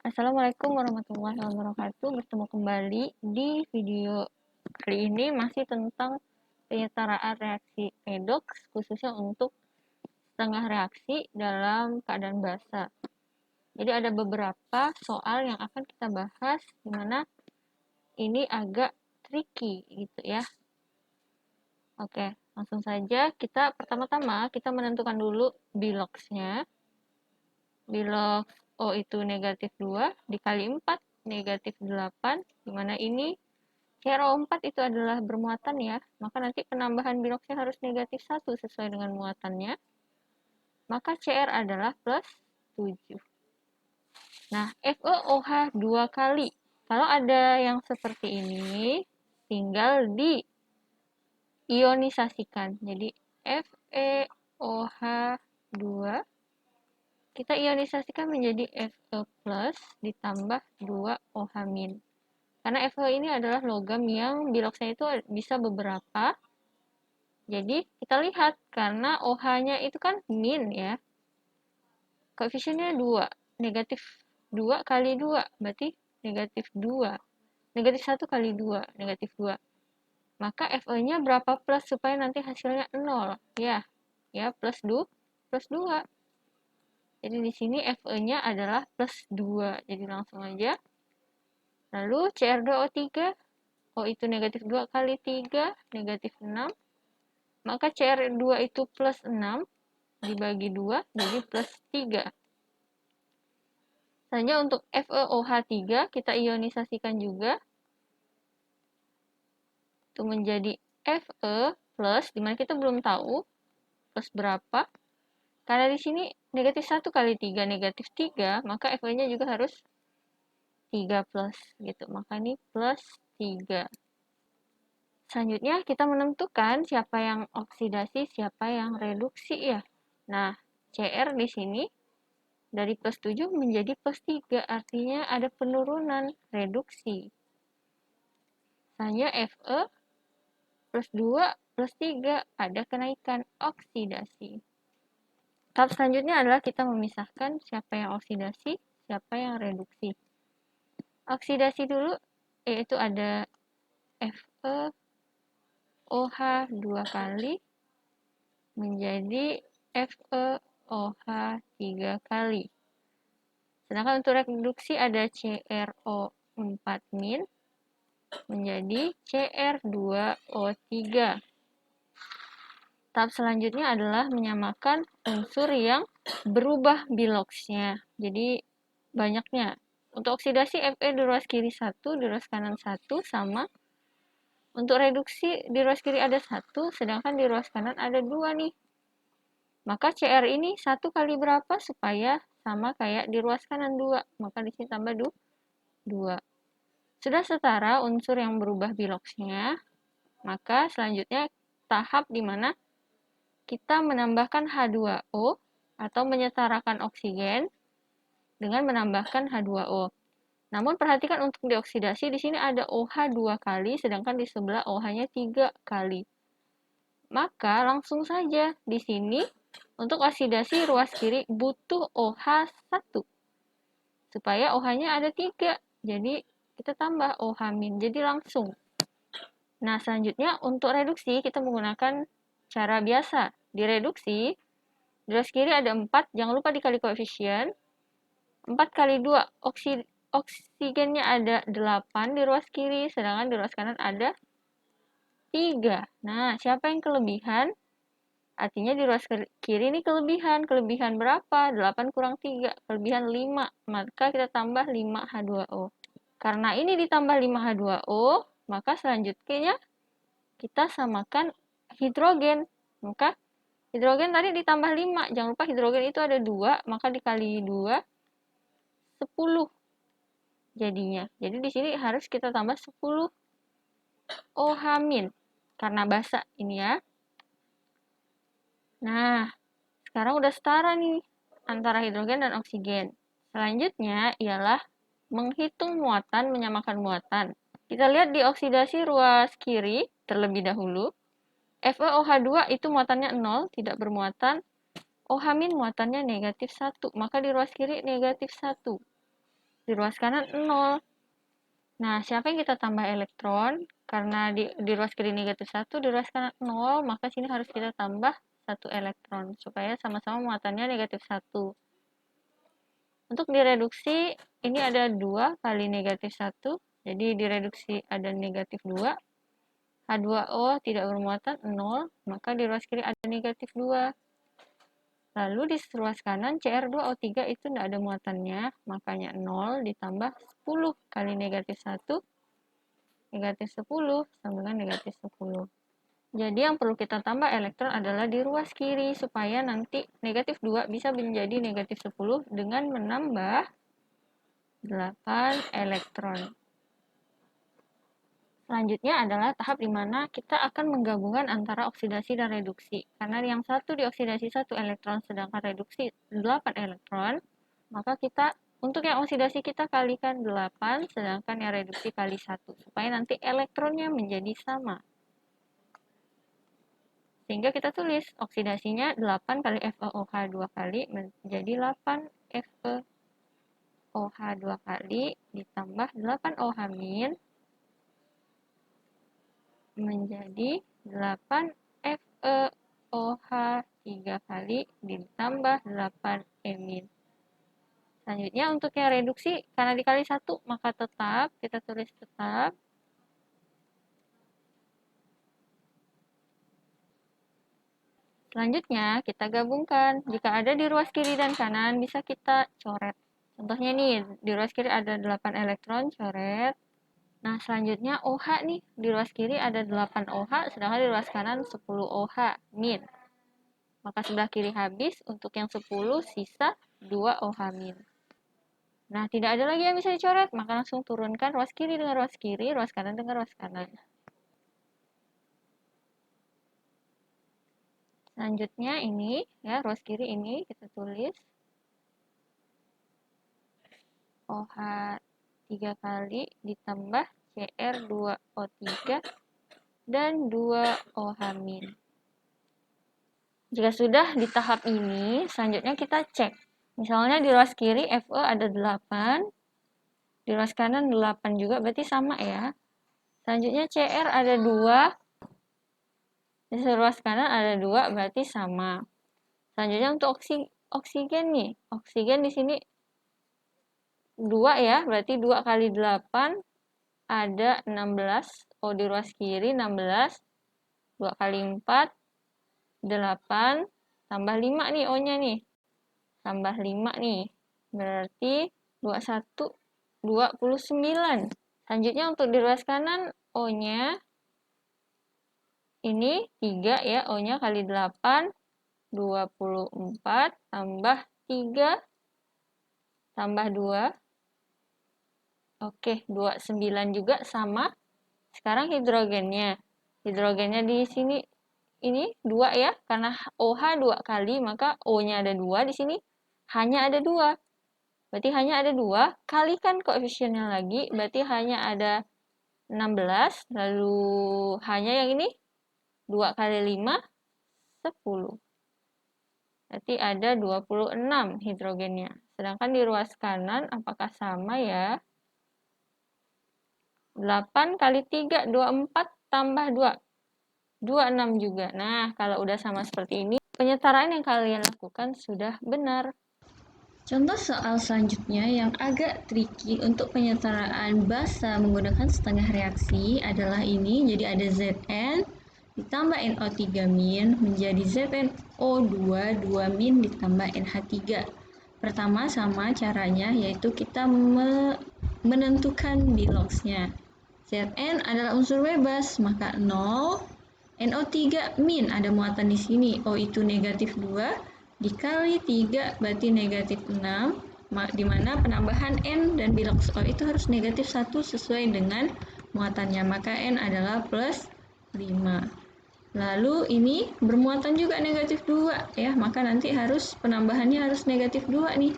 Assalamualaikum warahmatullahi wabarakatuh. Bertemu kembali di video kali ini masih tentang penyetaraan reaksi redox, khususnya untuk setengah reaksi dalam keadaan basa. Jadi ada beberapa soal yang akan kita bahas, di mana ini agak tricky gitu ya. Oke, langsung saja kita pertama-tama kita menentukan dulu biloxnya. Bilox O itu negatif 2 dikali 4 negatif 8, dimana ini CrO4 itu adalah bermuatan ya, maka nanti penambahan biloxnya harus negatif 1 sesuai dengan muatannya. Maka Cr adalah plus 7. Nah, FeOH 2 kali. Kalau ada yang seperti ini, tinggal diionisasikan. Jadi FeOH 2 kita ionisasikan menjadi Fe plus ditambah 2OH min. Karena Fe ini adalah logam yang biloxnya itu bisa beberapa. Jadi kita lihat karena OH-nya itu kan min ya. Koefisiennya 2. Negatif 2 kali 2 berarti negatif 2. Negatif 1 kali 2, negatif 2. Maka Fe-nya berapa plus supaya nanti hasilnya 0? Ya plus 2. Jadi di sini Fe-nya adalah plus 2. Jadi langsung aja. Lalu Cr2O3, O itu negatif 2 kali 3, negatif 6. Maka Cr2 itu plus 6 dibagi 2, jadi plus 3. Selanjutnya untuk FeOH3 kita ionisasikan juga. Itu menjadi Fe plus, dimana kita belum tahu plus berapa. Karena di sini negatif 1 kali 3, negatif 3, maka Fe-nya juga harus 3 plus gitu. Maka ini plus 3. Selanjutnya kita menentukan siapa yang oksidasi, siapa yang reduksi ya. Nah, Cr di sini dari plus 7 menjadi plus 3, artinya ada penurunan reduksi. Selanjutnya Fe plus 2 plus 3 ada kenaikan oksidasi. Tahap selanjutnya adalah kita memisahkan siapa yang oksidasi, siapa yang reduksi. Oksidasi dulu, yaitu ada FeOH 2 kali menjadi FeOH 3 kali. Sedangkan untuk reduksi ada CrO4- menjadi Cr2O3. Tahap selanjutnya adalah menyamakan unsur yang berubah biloxnya. Jadi banyaknya. Untuk oksidasi Fe di ruas kiri 1, di ruas kanan 1 sama. Untuk reduksi di ruas kiri ada 1, sedangkan di ruas kanan ada 2 nih. Maka Cr ini 1 kali berapa supaya sama kayak di ruas kanan 2. Maka di sini tambah 2. Sudah setara unsur yang berubah biloxnya, maka selanjutnya tahap di mana kita menambahkan H2O atau menyetarakan oksigen dengan menambahkan H2O. Namun perhatikan untuk dioksidasi di sini ada OH 2 kali, sedangkan di sebelah OH-nya 3 kali. Maka langsung saja di sini untuk oksidasi ruas kiri butuh OH 1. Supaya OH-nya ada 3. Jadi kita tambah OH-. Jadi langsung. Nah, selanjutnya untuk reduksi kita menggunakan cara biasa. Di reduksi, di ruas kiri ada 4, jangan lupa dikali koefisien. 4 kali 2, oksigennya ada 8 di ruas kiri, sedangkan di ruas kanan ada 3. Nah, siapa yang kelebihan? Artinya di ruas kiri ini kelebihan. Kelebihan berapa? 8 kurang 3, kelebihan 5. Maka kita tambah 5H2O. Karena ini ditambah 5H2O, maka selanjutnya kita samakan hidrogen. Maka hidrogen tadi ditambah 5. Jangan lupa hidrogen itu ada 2, maka dikali 2, 10 jadinya. Jadi di sini harus kita tambah 10 OH- karena basa ini ya. Nah, sekarang udah setara nih antara hidrogen dan oksigen. Selanjutnya ialah menghitung muatan, menyamakan muatan. Kita lihat di oksidasi ruas kiri terlebih dahulu. FeOH2 itu muatannya 0, tidak bermuatan. OH- muatannya negatif 1, maka di ruas kiri negatif 1. di ruas kanan 0. Nah, siapa yang kita tambah elektron? Karena di ruas kiri negatif 1, di ruas kanan 0, maka sini harus kita tambah 1 elektron, supaya sama-sama muatannya negatif 1. Untuk direduksi, ini ada 2 kali negatif 1, jadi direduksi ada negatif 2. H2O tidak bermuatan 0, maka di ruas kiri ada negatif 2. Lalu di ruas kanan Cr2O3 itu tidak ada muatannya, makanya 0 ditambah 10 kali negatif 1, negatif 10 sama dengan negatif 10. Jadi yang perlu kita tambah elektron adalah di ruas kiri, supaya nanti negatif 2 bisa menjadi negatif 10 dengan menambah 8 elektron. Selanjutnya adalah tahap di mana kita akan menggabungkan antara oksidasi dan reduksi. Karena yang satu dioksidasi 1 elektron, sedangkan reduksi 8 elektron, maka kita untuk yang oksidasi kita kalikan 8, sedangkan yang reduksi kali 1, supaya nanti elektronnya menjadi sama. Sehingga kita tulis oksidasinya 8 kali FeOH 2 kali menjadi 8 FeOH 2 kali ditambah 8 OH- menjadi 8 FeOH 3 kali ditambah 8 E-. Selanjutnya untuk yang reduksi, karena dikali 1 maka tetap, kita tulis tetap. Selanjutnya kita gabungkan, jika ada di ruas kiri dan kanan bisa kita coret. Contohnya nih, di ruas kiri ada 8 elektron, coret. Nah, selanjutnya OH nih, di ruas kiri ada 8 OH, sedangkan di ruas kanan 10 OH min. Maka sebelah kiri habis, untuk yang 10 sisa 2 OH min. Nah, tidak ada lagi yang bisa dicoret, maka langsung turunkan ruas kiri dengan ruas kiri, ruas kanan dengan ruas kanan. Selanjutnya ini, ya, ruas kiri ini kita tulis OH 3 kali ditambah Cr2O3 dan 2 OH-. Jika sudah di tahap ini, selanjutnya kita cek. Misalnya di ruas kiri Fe ada 8, di ruas kanan 8 juga, berarti sama ya. Selanjutnya Cr ada 2, di ruas kanan ada 2, berarti sama. Selanjutnya untuk oksigen nih, oksigen di sini 2 ya, berarti 2 kali 8 ada 16. O di ruas kiri 16, 2 kali 4, 8, tambah 5 nih O-nya nih. Tambah 5 nih, berarti 21, 29. Selanjutnya untuk di ruas kanan O-nya ini 3 ya, O-nya kali 8, 24, tambah 3, tambah 2. Oke, 29 juga sama. Sekarang hidrogennya. Hidrogennya di sini ini 2 ya, karena OH 2 kali, maka O-nya ada 2 di sini, hanya ada 2. Berarti hanya ada 2, kalikan koefisiennya lagi, berarti hanya ada 16, lalu hanya yang ini 2 kali 5, 10. Berarti ada 26 hidrogennya. Sedangkan di ruas kanan apakah sama ya? 8 kali 3, 24 tambah 2. 26 juga. Nah, kalau udah sama seperti ini, penyetaraan yang kalian lakukan sudah benar. Contoh soal selanjutnya yang agak tricky untuk penyetaraan basa menggunakan setengah reaksi adalah ini. Jadi ada Zn ditambah NO3- menjadi ZnO2 2- ditambah NH3. Pertama sama caranya, yaitu kita menentukan biloxnya. Zn adalah unsur bebas, maka 0. NO3- ada muatan di sini, O itu negatif 2, dikali 3 berarti negatif 6, di mana penambahan N dan bilox O itu harus negatif 1 sesuai dengan muatannya, maka N adalah plus 5. Lalu ini bermuatan juga negatif 2 ya, maka nanti harus penambahannya harus negatif 2 nih.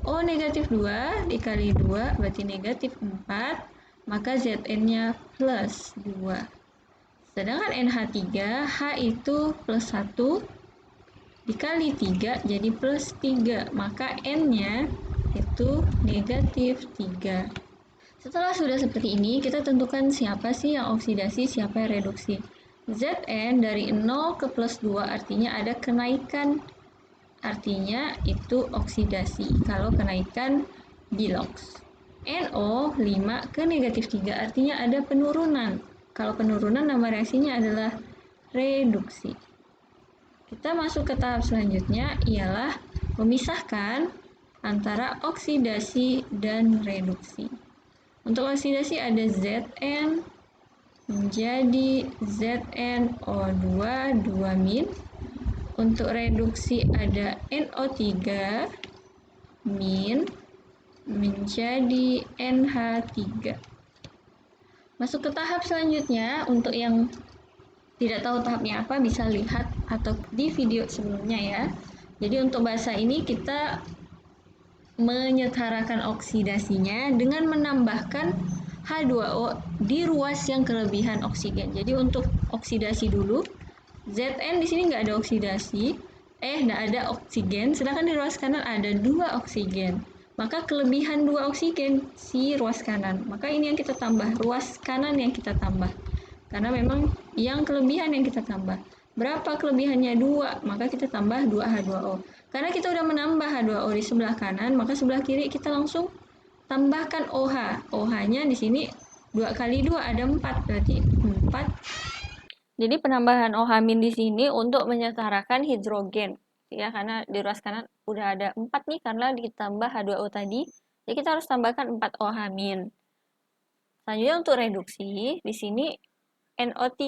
O negatif 2 dikali 2 berarti negatif 4, maka Zn-nya plus 2. Sedangkan NH3, H itu plus 1, dikali 3 jadi plus 3, maka N-nya itu negatif 3. Setelah sudah seperti ini, kita tentukan siapa sih yang oksidasi, siapa yang reduksi. Zn dari 0 ke plus 2 artinya ada kenaikan, artinya itu oksidasi kalau kenaikan bilox. NO 5 ke negatif 3 artinya ada penurunan. Kalau penurunan nama reaksinya adalah reduksi. Kita masuk ke tahap selanjutnya ialah memisahkan antara oksidasi dan reduksi. Untuk oksidasi ada Zn menjadi ZnO2 2-. Untuk reduksi ada NO3- menjadi NH3. Masuk ke tahap selanjutnya, untuk yang tidak tahu tahapnya apa bisa lihat atau di video sebelumnya ya. Jadi untuk bahasa ini kita menyetarakan oksidasinya dengan menambahkan H2O di ruas yang kelebihan oksigen. Jadi untuk oksidasi dulu, Zn di sini nggak ada oksidasi, nggak ada oksigen, sedangkan di ruas kanan ada 2 oksigen. Maka kelebihan 2 oksigen si ruas kanan. Maka ini yang kita tambah, ruas kanan yang kita tambah. Karena memang yang kelebihan yang kita tambah. Berapa kelebihannya? 2, maka kita tambah 2H2O. Karena kita udah menambah H2O di sebelah kanan, maka sebelah kiri kita langsung tambahkan OH. OH-nya di sini 2 kali 2 ada 4, berarti 4. Jadi penambahan OH- di sini untuk menyetarakan hidrogen. Ya, karena di ruas kanan udah ada 4 nih karena ditambah H2O tadi. Jadi kita harus tambahkan 4 OH-. Selanjutnya untuk reduksi, di sini NO3,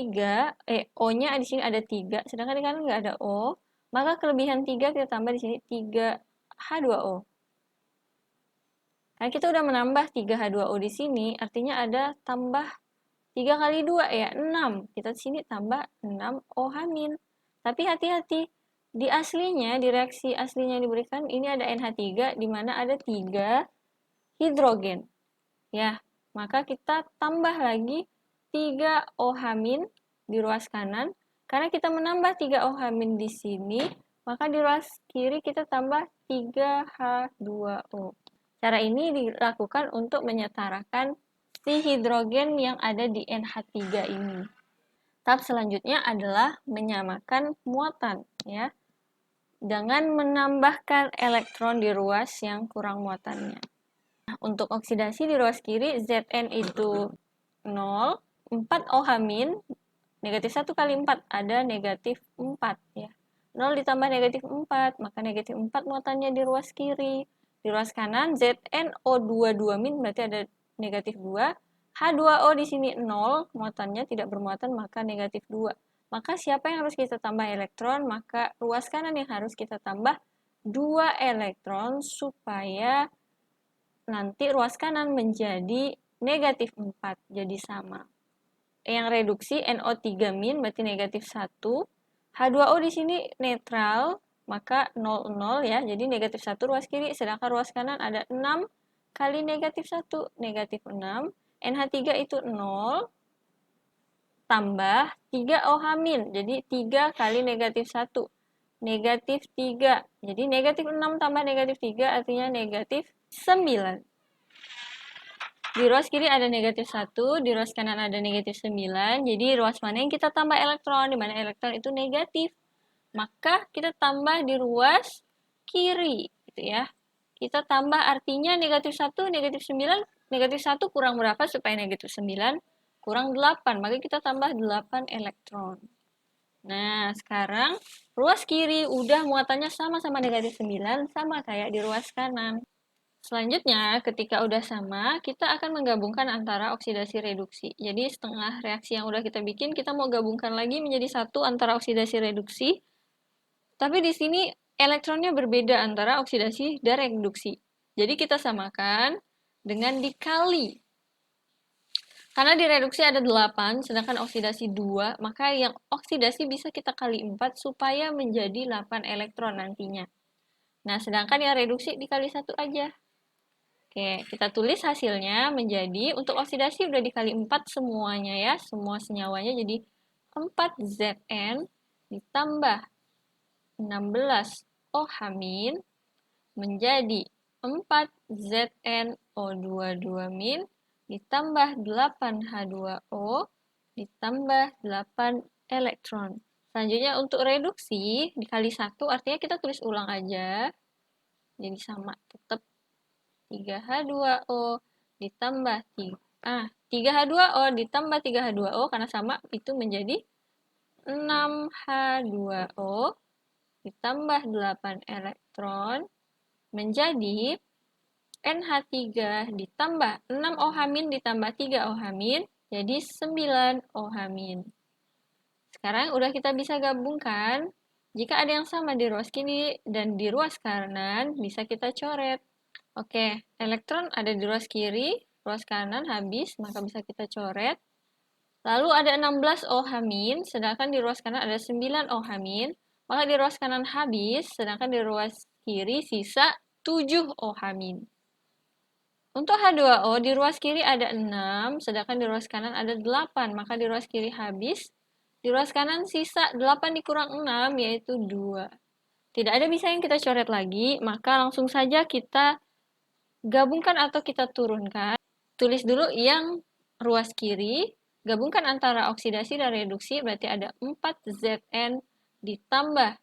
O-nya di sini ada 3, sedangkan di kanan nggak ada O, maka kelebihan 3 kita tambah di sini 3H2O. Karena kita udah menambah 3H2O di sini, artinya ada tambah 3 kali 2 ya, 6. Kita di sini tambah 6 OH-. Tapi hati-hati, di aslinya, di reaksi aslinya yang diberikan, ini ada NH3, di mana ada 3 hidrogen. Ya, maka kita tambah lagi 3 OH- di ruas kanan. Karena kita menambah 3 OH- di sini, maka di ruas kiri kita tambah 3H2O. Cara ini dilakukan untuk menyetarakan si hidrogen yang ada di NH3 ini. Tahap selanjutnya adalah menyamakan muatan, ya, dengan menambahkan elektron di ruas yang kurang muatannya. Untuk oksidasi di ruas kiri, Zn itu 0, 4 OH-, negatif 1 kali 4, ada negatif 4 ya. 0 ditambah negatif 4, maka negatif 4 muatannya di ruas kiri. Di ruas kanan, ZnO2 2- berarti ada negatif 2. H2O di sini 0, muatannya tidak bermuatan, maka negatif 2. Maka siapa yang harus kita tambah elektron? Maka ruas kanan yang harus kita tambah 2 elektron supaya nanti ruas kanan menjadi negatif 4, jadi sama. Yang reduksi NO3- berarti negatif 1. H2O di sini netral, maka 0, 0 ya, jadi negatif 1 ruas kiri, sedangkan ruas kanan ada 6 kali negatif 1, negatif 6. NH3 itu 0, tambah 3 OH-, jadi 3 kali negatif 1, negatif 3. Jadi negatif 6 tambah negatif 3 artinya negatif 9. Di ruas kiri ada negatif 1, di ruas kanan ada negatif 9. Jadi ruas mana yang kita tambah elektron, di mana elektron itu negatif. Maka kita tambah di ruas kiri, gitu ya. Kita tambah artinya negatif 1, negatif 9, negatif 1 kurang berapa supaya negatif 9? Kurang 8, maka kita tambah 8 elektron. Nah, sekarang ruas kiri udah muatannya sama-sama negatif 9, sama kayak di ruas kanan. Selanjutnya, ketika udah sama, kita akan menggabungkan antara oksidasi reduksi. Jadi setengah reaksi yang udah kita bikin, kita mau gabungkan lagi menjadi satu antara oksidasi reduksi. Tapi di sini elektronnya berbeda antara oksidasi dan reduksi. Jadi kita samakan dengan dikali. Karena di reduksi ada 8, sedangkan oksidasi 2, maka yang oksidasi bisa kita kali 4 supaya menjadi 8 elektron nantinya. Nah, sedangkan yang reduksi dikali 1 aja. Oke, kita tulis hasilnya menjadi, untuk oksidasi udah dikali 4 semuanya ya, semua senyawanya jadi 4Zn ditambah 16 OH- menjadi 4ZnO22- ditambah 8H2O ditambah 8 elektron. Selanjutnya untuk reduksi, dikali 1 artinya kita tulis ulang aja. Jadi sama, tetap 3H2O ditambah 3H2O ditambah 3H2O karena sama itu menjadi 6H2O ditambah 8 elektron menjadi NH3 ditambah 6OH- ditambah 3OH- jadi 9OH-. Sekarang udah kita bisa gabungkan. Jika ada yang sama di ruas kiri dan di ruas kanan, bisa kita coret. Oke, elektron ada di ruas kiri, ruas kanan habis, maka bisa kita coret. Lalu ada 16OH-, sedangkan di ruas kanan ada 9OH-, maka di ruas kanan habis, sedangkan di ruas kiri sisa 7OH-. Untuk H2O di ruas kiri ada 6, sedangkan di ruas kanan ada 8, maka di ruas kiri habis. Di ruas kanan sisa 8 dikurang 6, yaitu 2. Tidak ada bisa yang kita coret lagi, maka langsung saja kita gabungkan atau kita turunkan. Tulis dulu yang ruas kiri, gabungkan antara oksidasi dan reduksi, berarti ada 4Zn ditambah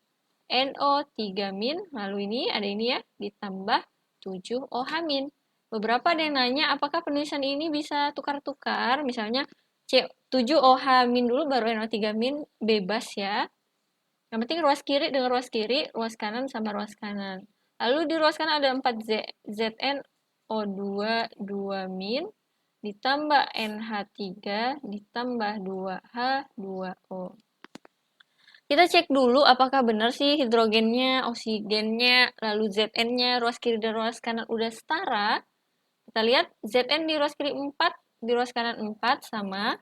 NO3-, lalu ini ada ini ya, ditambah 7OH-. Beberapa ada yang nanya, apakah penulisan ini bisa tukar-tukar, misalnya 7OH- dulu baru NO3- bebas ya. Yang penting ruas kiri dengan ruas kiri, ruas kanan sama ruas kanan. Lalu di ruas kanan ada 4ZnO22- ditambah NH3 ditambah 2H2O. Kita cek dulu apakah benar sih hidrogennya, oksigennya, lalu Zn-nya, ruas kiri dan ruas kanan udah setara. Kita lihat Zn di ruas kiri 4, di ruas kanan 4 sama.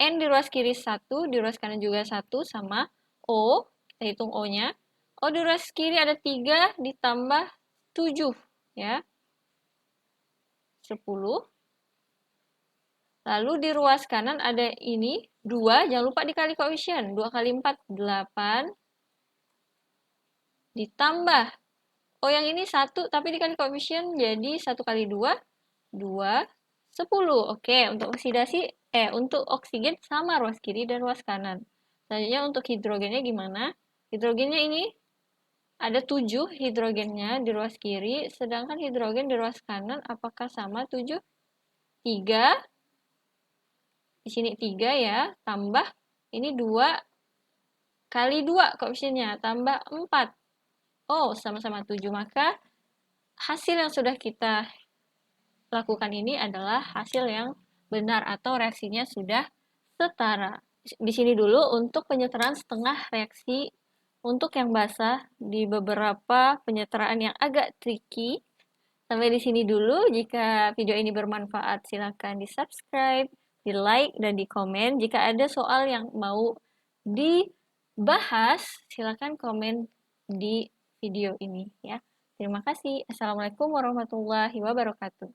N di ruas kiri 1, di ruas kanan juga 1 sama. O, kita hitung O-nya. O di ruas kiri ada 3 ditambah 7 ya. 10. Lalu di ruas kanan ada ini 2, jangan lupa dikali koefisien. 2 kali 4, 8. Ditambah, oh yang ini 1, tapi dikali koefisien jadi 1 kali 2, 2, 10. Oke, untuk untuk oksigen sama ruas kiri dan ruas kanan. Selanjutnya untuk hidrogennya gimana? Hidrogennya ini ada 7 hidrogennya di ruas kiri, sedangkan hidrogen di ruas kanan apakah sama 7? 3. Di sini 3 ya, tambah ini 2 kali 2 koefisiennya, tambah 4. Oh, sama-sama 7, maka hasil yang sudah kita lakukan ini adalah hasil yang benar atau reaksinya sudah setara. Di sini dulu untuk penyetaraan setengah reaksi untuk yang basah di beberapa penyetaraan yang agak tricky. Sampai di sini dulu. Jika video ini bermanfaat, silakan di-subscribe, di-like, dan di-komen. Jika ada soal yang mau dibahas, silakan komen di video ini ya. Terima kasih. Assalamualaikum warahmatullahi wabarakatuh.